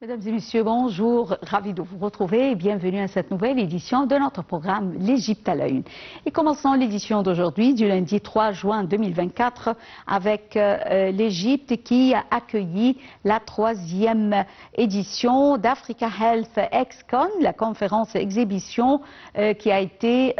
Mesdames et messieurs, bonjour, ravi de vous retrouver et bienvenue à cette nouvelle édition de notre programme L'Égypte à la une. Et commençons l'édition d'aujourd'hui du lundi 3 juin 2024 avec l'Égypte qui a accueilli la 3e édition d'Africa Health ExCon, la conférence exhibition qui a été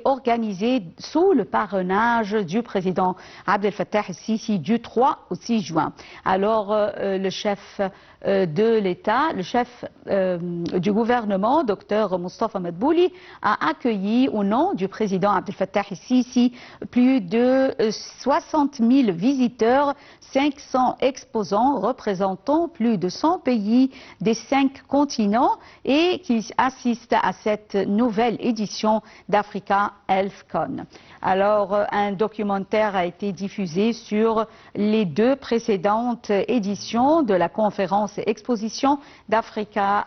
organisée sous le parrainage du président Abdel Fattah el-Sisi du 3 au 6 juin. Alors, le chef de l'État, le chef du gouvernement, Dr Moustapha Madbouli, a accueilli au nom du président Abdel Fattah el-Sisi plus de 60 000 visiteurs, 500 exposants représentant plus de 100 pays des 5 continents et qui assistent à cette nouvelle édition d'Africa HealthCon. Alors, un documentaire a été diffusé sur les 2 précédentes éditions de la conférence et exposition d'Africa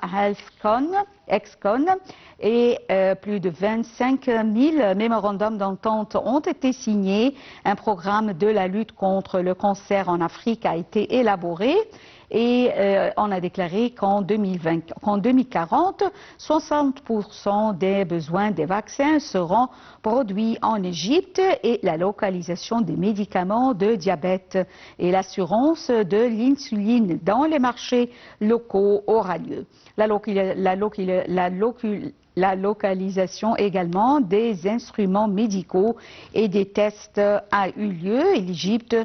ExCon et plus de 25 000 mémorandums d'entente ont été signés. Un programme de la lutte contre le cancer en Afrique a été élaboré. Et on a déclaré qu'en 2040, 60% des besoins des vaccins seront produits en Égypte et la localisation des médicaments de diabète et l'assurance de l'insuline dans les marchés locaux aura lieu. La localisation également des instruments médicaux et des tests a eu lieu et l'Égypte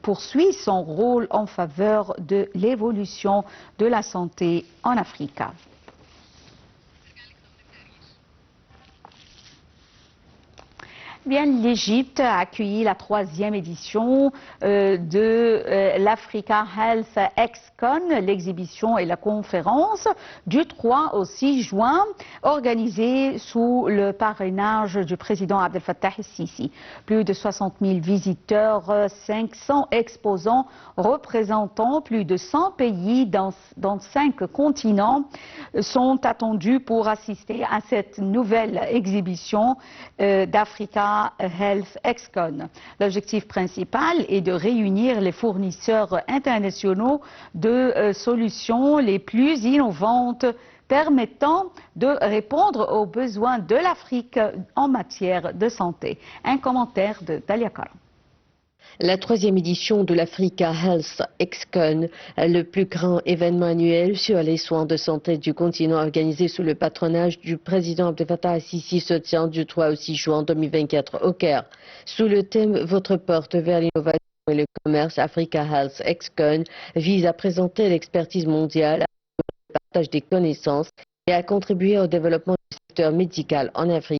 poursuit son rôle en faveur de l'évolution de la santé en Afrique. Bien, l'Égypte a accueilli la 3e édition de l'Africa Health ExCon, l'exhibition et la conférence du 3 au 6 juin, organisée sous le parrainage du président Abdel Fattah el-Sisi. Plus de 60 000 visiteurs, 500 exposants représentant plus de 100 pays dans 5 continents sont attendus pour assister à cette nouvelle exhibition d'Africa Health ExCon. L'objectif principal est de réunir les fournisseurs internationaux de solutions les plus innovantes permettant de répondre aux besoins de l'Afrique en matière de santé. Un commentaire de Dalia Karam. La 3e édition de l'Africa Health ExCon, le plus grand événement annuel sur les soins de santé du continent organisé sous le patronage du président Abdel Fattah el-Sisi, se tient du 3 au 6 juin 2024 au Caire. Sous le thème « Votre porte vers l'innovation et le commerce », Africa Health ExCon vise à présenter l'expertise mondiale, le partage des connaissances et à contribuer au développement du secteur médical en Afrique.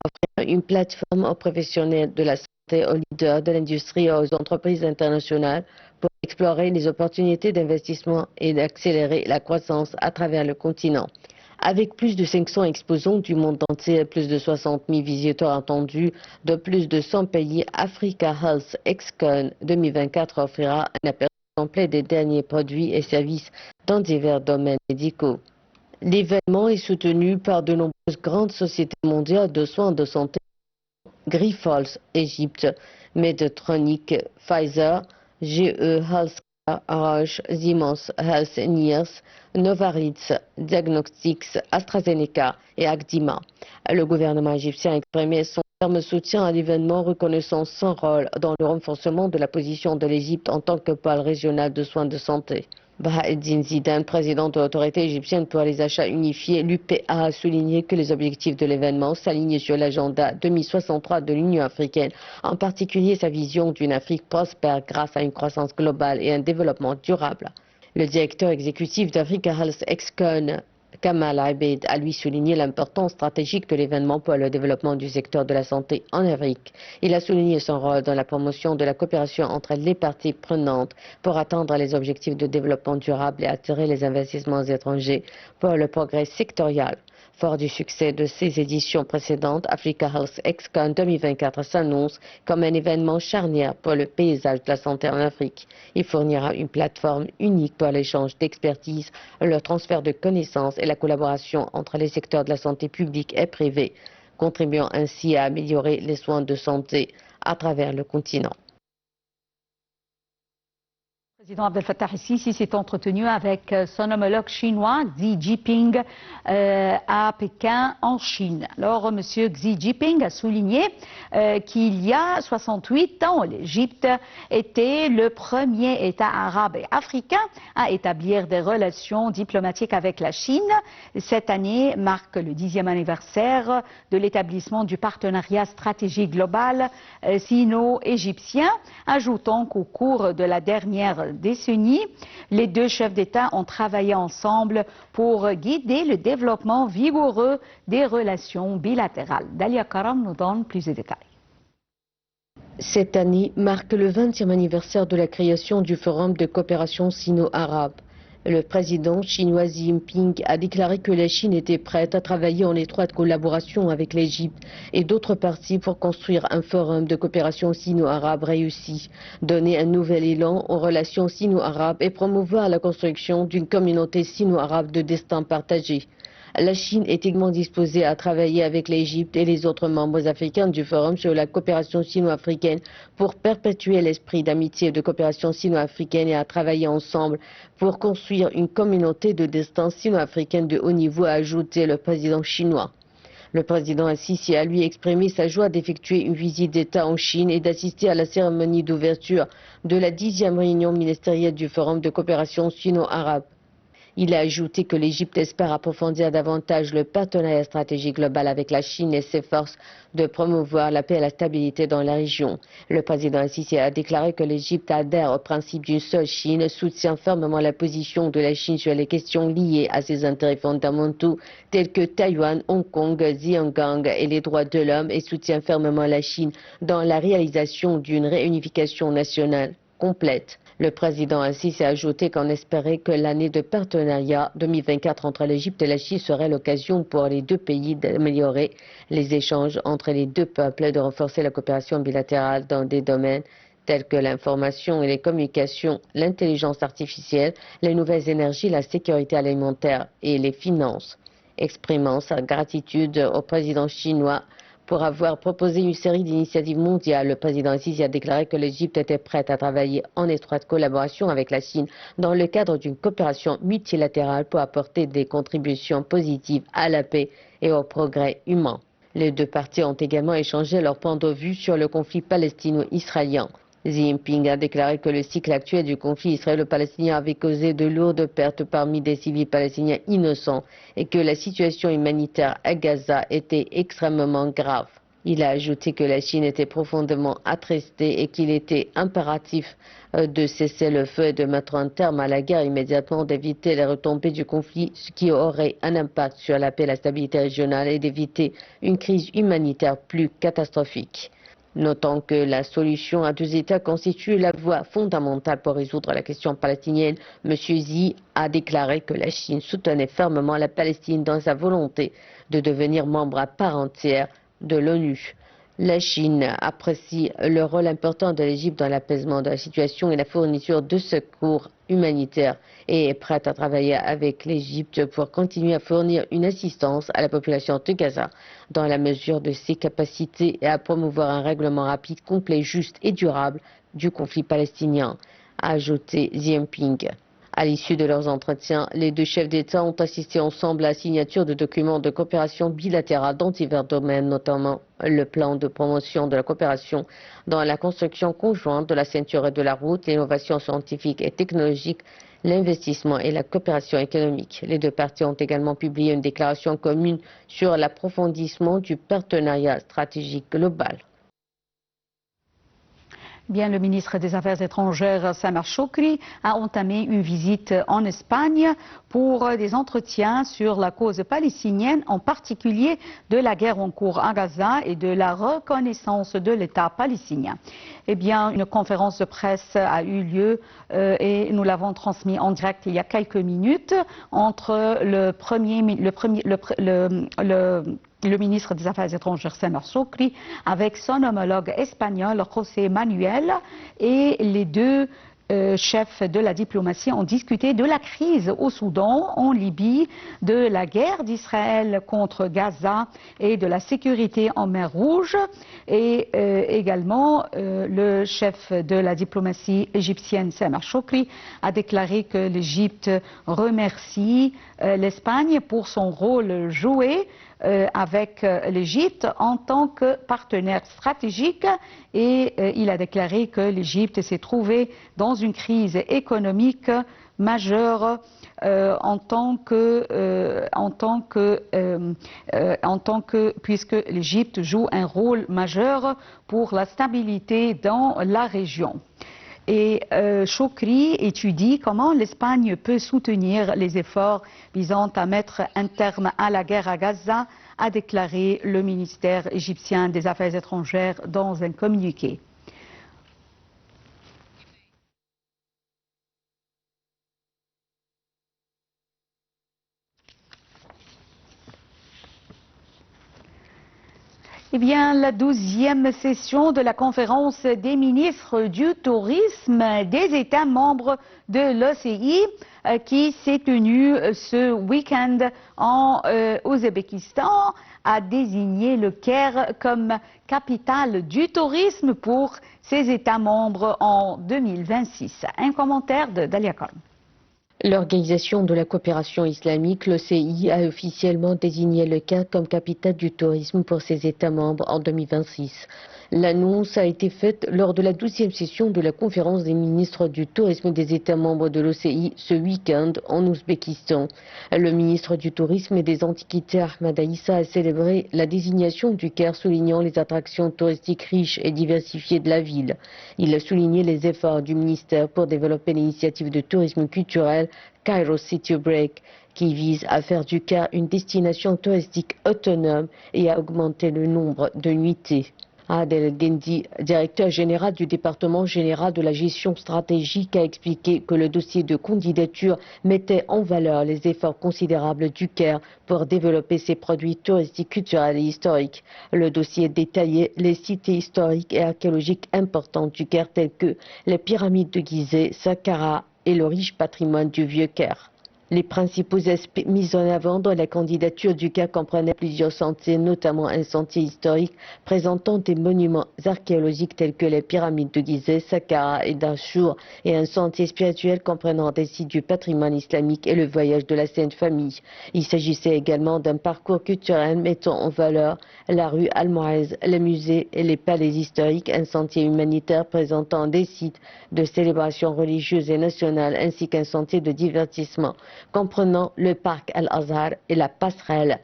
Offrir une plateforme aux professionnels de la santé, aux leaders de l'industrie et aux entreprises internationales pour explorer les opportunités d'investissement et d'accélérer la croissance à travers le continent. Avec plus de 500 exposants du monde entier, plus de 60 000 visiteurs attendus de plus de 100 pays, Africa Health ExCon 2024 offrira un aperçu complet des derniers produits et services dans divers domaines médicaux. L'événement est soutenu par de nombreuses grandes sociétés mondiales de soins de santé, Grifols Égypte, Medtronic, Pfizer, GE Healthcare, Roche, Siemens Healthineers, Novartis Diagnostics, AstraZeneca et Agdima. Le gouvernement égyptien a exprimé son ferme soutien à l'événement, reconnaissant son rôle dans le renforcement de la position de l'Égypte en tant que pôle régional de soins de santé. Bahreddin Zidane, président de l'autorité égyptienne pour les achats unifiés, l'UPA, a souligné que les objectifs de l'événement s'alignent sur l'agenda 2063 de l'Union africaine, en particulier sa vision d'une Afrique prospère grâce à une croissance globale et un développement durable. Le directeur exécutif d'Africa Health ExCon, Kamal Abeid, a lui souligné l'importance stratégique de l'événement pour le développement du secteur de la santé en Afrique. Il a souligné son rôle dans la promotion de la coopération entre les parties prenantes pour atteindre les objectifs de développement durable et attirer les investissements étrangers pour le progrès sectoriel. Fort du succès de ces éditions précédentes, Africa Health ExCon 2024 s'annonce comme un événement charnière pour le paysage de la santé en Afrique. Il fournira une plateforme unique pour l'échange d'expertise, le transfert de connaissances et la collaboration entre les secteurs de la santé publique et privée, contribuant ainsi à améliorer les soins de santé à travers le continent. Le président Abdel Fattah el-Sisi s'est entretenu avec son homologue chinois Xi Jinping à Pékin en Chine. Alors, M. Xi Jinping a souligné qu'il y a 68 ans, l'Égypte était le premier État arabe et africain à établir des relations diplomatiques avec la Chine. Cette année marque le 10e anniversaire de l'établissement du partenariat stratégique global sino-égyptien, ajoutant qu'au cours de la dernière décennie, les deux chefs d'État ont travaillé ensemble pour guider le développement vigoureux des relations bilatérales. Dalia Karam nous donne plus de détails. Cette année marque le 20e anniversaire de la création du Forum de coopération sino-arabe. Le président chinois Xi Jinping a déclaré que la Chine était prête à travailler en étroite collaboration avec l'Égypte et d'autres parties pour construire un forum de coopération sino-arabe réussi, donner un nouvel élan aux relations sino-arabes et promouvoir la construction d'une communauté sino-arabe de destin partagé. La Chine est également disposée à travailler avec l'Égypte et les autres membres africains du Forum sur la coopération sino-africaine pour perpétuer l'esprit d'amitié et de coopération sino-africaine et à travailler ensemble pour construire une communauté de destin sino-africaine de haut niveau, a ajouté le président chinois. Le président el-Sisi a lui exprimé sa joie d'effectuer une visite d'État en Chine et d'assister à la cérémonie d'ouverture de la 10e réunion ministérielle du Forum de coopération sino-arabe. Il a ajouté que l'Égypte espère approfondir davantage le partenariat stratégique global avec la Chine et s'efforce de promouvoir la paix et la stabilité dans la région. Le président el-Sisi a déclaré que l'Égypte adhère au principe d'une seule Chine, soutient fermement la position de la Chine sur les questions liées à ses intérêts fondamentaux tels que Taïwan, Hong Kong, Xinjiang et les droits de l'homme et soutient fermement la Chine dans la réalisation d'une réunification nationale complète. Le président el-Sisi a ajouté qu'on espérait que l'année de partenariat 2024 entre l'Égypte et la Chine serait l'occasion pour les deux pays d'améliorer les échanges entre les deux peuples et de renforcer la coopération bilatérale dans des domaines tels que l'information et les communications, l'intelligence artificielle, les nouvelles énergies, la sécurité alimentaire et les finances. Exprimant sa gratitude au président chinois pour avoir proposé une série d'initiatives mondiales, le président el-Sisi a déclaré que l'Égypte était prête à travailler en étroite collaboration avec la Chine dans le cadre d'une coopération multilatérale pour apporter des contributions positives à la paix et au progrès humain. Les deux parties ont également échangé leur point de vue sur le conflit palestino-israélien. Xi Jinping a déclaré que le cycle actuel du conflit israélo-palestinien avait causé de lourdes pertes parmi des civils palestiniens innocents et que la situation humanitaire à Gaza était extrêmement grave. Il a ajouté que la Chine était profondément attristée et qu'il était impératif de cesser le feu et de mettre un terme à la guerre immédiatement, d'éviter les retombées du conflit, ce qui aurait un impact sur la paix et la stabilité régionale et d'éviter une crise humanitaire plus catastrophique. Notant que la solution à deux États constitue la voie fondamentale pour résoudre la question palestinienne, M. Xi a déclaré que la Chine soutenait fermement la Palestine dans sa volonté de devenir membre à part entière de l'ONU. La Chine apprécie le rôle important de l'Égypte dans l'apaisement de la situation et la fourniture de secours humanitaires et est prête à travailler avec l'Égypte pour continuer à fournir une assistance à la population de Gaza dans la mesure de ses capacités et à promouvoir un règlement rapide, complet, juste et durable du conflit palestinien, a ajouté Xi Jinping. À l'issue de leurs entretiens, les deux chefs d'État ont assisté ensemble à la signature de documents de coopération bilatérale dans divers domaines, notamment le plan de promotion de la coopération dans la construction conjointe de la ceinture et de la route, l'innovation scientifique et technologique, l'investissement et la coopération économique. Les deux parties ont également publié une déclaration commune sur l'approfondissement du partenariat stratégique global. Bien, le ministre des Affaires étrangères, Samar Shoukry, a entamé une visite en Espagne pour des entretiens sur la cause palestinienne, en particulier de la guerre en cours à Gaza et de la reconnaissance de l'État palestinien. Eh bien, une conférence de presse a eu lieu et nous l'avons transmis en direct il y a quelques minutes entre le ministre des Affaires étrangères, Samar Shoukry, avec son homologue espagnol, José Manuel, et les deux chefs de la diplomatie ont discuté de la crise au Soudan, en Libye, de la guerre d'Israël contre Gaza et de la sécurité en mer Rouge. Et également, le chef de la diplomatie égyptienne, Sameh Shoukry, a déclaré que l'Égypte remercie l'Espagne pour son rôle joué avec l'Égypte en tant que partenaire stratégique, et il a déclaré que l'Égypte s'est trouvée dans une crise économique majeure puisque l'Égypte joue un rôle majeur pour la stabilité dans la région. Et Shoukry étudie comment l'Espagne peut soutenir les efforts visant à mettre un terme à la guerre à Gaza, a déclaré le ministère égyptien des Affaires étrangères dans un communiqué. Eh bien, la 12e session de la conférence des ministres du tourisme des États membres de l'OCI qui s'est tenue ce week-end en Ouzbékistan a désigné le Caire comme capitale du tourisme pour ses États membres en 2026. Un commentaire de Dalia Korn. L'Organisation de la coopération islamique, l'OCI, a officiellement désigné le Caire comme capitale du tourisme pour ses États membres en 2026. L'annonce a été faite lors de la 12e session de la conférence des ministres du tourisme des États membres de l'OCI ce week-end en Ouzbékistan. Le ministre du tourisme et des antiquités Ahmad Aïssa a célébré la désignation du Caire, soulignant les attractions touristiques riches et diversifiées de la ville. Il a souligné les efforts du ministère pour développer l'initiative de tourisme culturel Cairo City Break, qui vise à faire du Caire une destination touristique autonome et à augmenter le nombre de nuitées. Adel Gendi, directeur général du département général de la gestion stratégique, a expliqué que le dossier de candidature mettait en valeur les efforts considérables du Caire pour développer ses produits touristiques, culturels et historiques. Le dossier détaillait les sites historiques et archéologiques importants du Caire tels que les pyramides de Gizeh, Saqqara et le riche patrimoine du Vieux-Caire. Les principaux aspects mis en avant dans la candidature du Caire comprenaient plusieurs sentiers, notamment un sentier historique présentant des monuments archéologiques tels que les pyramides de Gizeh, Saqqara et Dahchour, et un sentier spirituel comprenant des sites du patrimoine islamique et le voyage de la Sainte Famille. Il s'agissait également d'un parcours culturel mettant en valeur la rue Al-Moaz, les musées et les palais historiques, un sentier humanitaire présentant des sites de célébration religieuse et nationale, ainsi qu'un sentier de divertissement comprenant le parc Al-Azhar et la passerelle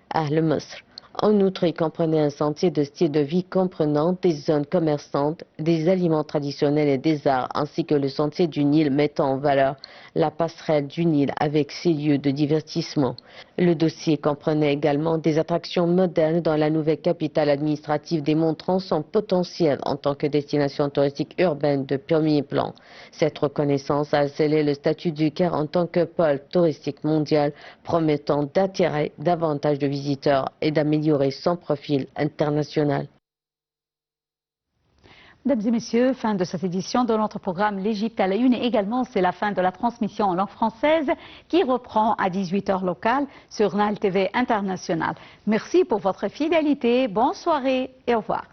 Ahl-Misr. En outre, il comprenait un sentier de style de vie comprenant des zones commerçantes, des aliments traditionnels et des arts, ainsi que le sentier du Nil mettant en valeur la passerelle du Nil avec ses lieux de divertissement. Le dossier comprenait également des attractions modernes dans la nouvelle capitale administrative démontrant son potentiel en tant que destination touristique urbaine de premier plan. Cette reconnaissance a scellé le statut du Caire en tant que pôle touristique mondial, promettant d'attirer davantage de visiteurs et d'améliorer son profil international. Mesdames et messieurs, fin de cette édition de notre programme L'Égypte à la une, et également c'est la fin de la transmission en langue française qui reprend à 18h locale sur Nile TV International. Merci pour votre fidélité, bonne soirée et au revoir.